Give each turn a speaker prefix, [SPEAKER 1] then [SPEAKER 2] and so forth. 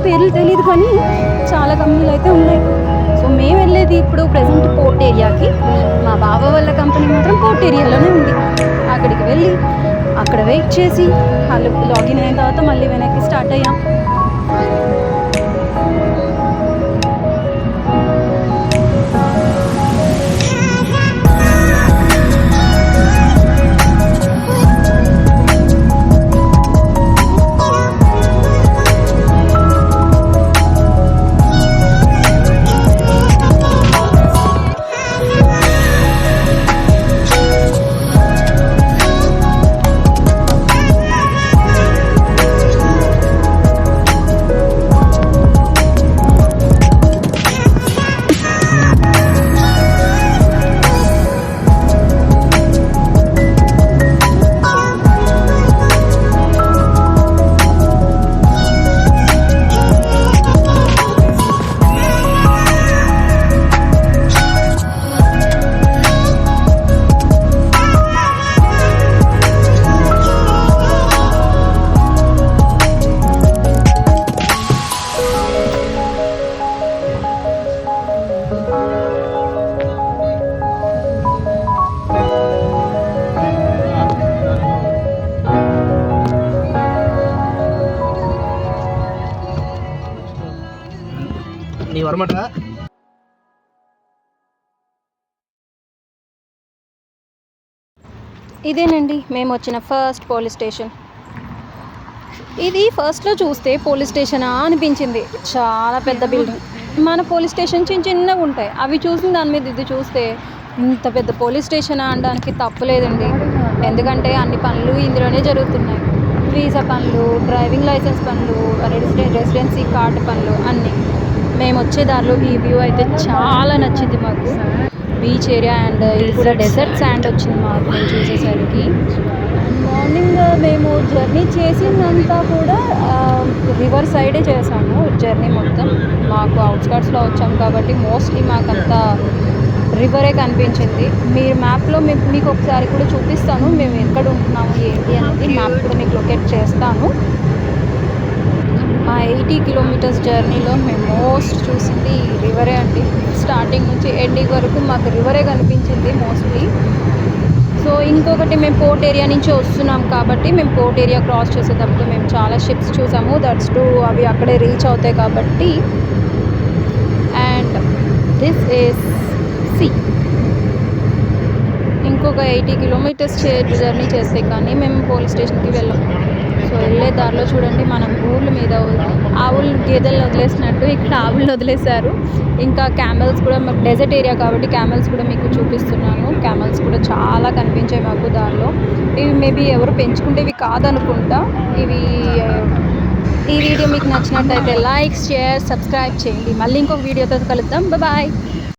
[SPEAKER 1] పేర్లు తెలియదు కానీ చాలా కంపెనీలు అయితే ఉన్నాయి. సో మేము వెళ్ళేది ఇప్పుడు ప్రజెంట్ పోర్ట్ ఏరియాకి. మా బావ వాళ్ళ కంపెనీ మాత్రం పోర్ట్ ఏరియాలోనే ఉంది. అక్కడికి వెళ్ళి అక్కడ వెయిట్ చేసి వాళ్ళు లాగిన్ అయిన తర్వాత మళ్ళీ వెనక్కి స్టార్ట్ అయ్యాం. ఇదేనండి మేము వచ్చిన ఫస్ట్ పోలీస్ స్టేషన్. ఇది ఫస్ట్లో చూస్తే పోలీస్ స్టేషనా అనిపించింది. చాలా పెద్ద బిల్డింగ్. మన పోలీస్ స్టేషన్ చిన్న చిన్నగా ఉంటాయి. అవి చూసిన దాని మీద ఇది చూస్తే ఇంత పెద్ద పోలీస్ స్టేషనా అనడానికి తప్పులేదండి. ఎందుకంటే అన్ని పనులు ఇందులోనే జరుగుతున్నాయి. వీసా పనులు, డ్రైవింగ్ లైసెన్స్ పనులు, రెసిడెన్సీ కార్డు పనులు అన్నీ. మేము వచ్చే దారిలో ఈ వ్యూ అయితే చాలా నచ్చింది మాకు. బీచ్ ఏరియా అండ్ ఇది కూడా డెజర్ట్ శాండ్ వచ్చింది మాకు మేము చూసేసరికి. మార్నింగ్ మేము జర్నీ చేసిందంతా కూడా రివర్ సైడే చేసాము జర్నీ మొత్తం. మాకు అవుట్స్కట్స్లో వచ్చాము కాబట్టి మోస్ట్లీ మాకంతా రివరే కనిపించింది. మీరు మ్యాప్లో మీకు ఒకసారి కూడా చూపిస్తాను మేము ఎక్కడ ఉంటున్నాము ఏంటి అనేది. మ్యాప్ కూడా మీకు లొకేట్ చేస్తాను. మా 80 కిలోమీటర్స్ జర్నీలో మేము మోస్ట్ చూసింది రివరే అండి. స్టార్టింగ్ నుంచి ఎండింగ్ వరకు మాకు రివరే కనిపించింది మోస్ట్లీ. సో ఇంకొకటి మేము పోర్ట్ ఏరియా నుంచి వస్తున్నాం కాబట్టి మేము పోర్ట్ ఏరియా క్రాస్ చేసేటప్పుడు మేము చాలా షిప్స్ చూసాము. దట్స్ టు అవి అక్కడే రీచ్ అవుతాయి కాబట్టి. And this is C. ఇంకొక 80 కిలోమీటర్స్ జర్నీ చేస్తే కానీ మేము పోలీస్ స్టేషన్కి వెళ్ళాము. సో వెళ్ళే దారిలో చూడండి మనం ఊళ్ళ మీద ఆవులు గేదెలను వదిలేసినట్టు ఇక్కడ ఆవులను వదిలేశారు. ఇంకా క్యామెల్స్ కూడా మాకు డెజర్ట్ ఏరియా కాబట్టి క్యామెల్స్ కూడా మీకు చూపిస్తున్నాను. క్యామెల్స్ కూడా చాలా కనిపించాయి మాకు దారిలో. ఇవి మేబీ ఎవరు పెంచుకుంటేవి కాదనుకుంటా. ఈ వీడియో మీకు నచ్చినట్టయితే లైక్, షేర్, సబ్స్క్రైబ్ చేయండి. మళ్ళీ ఇంకొక వీడియోతో కలుద్దాం. బాయ్.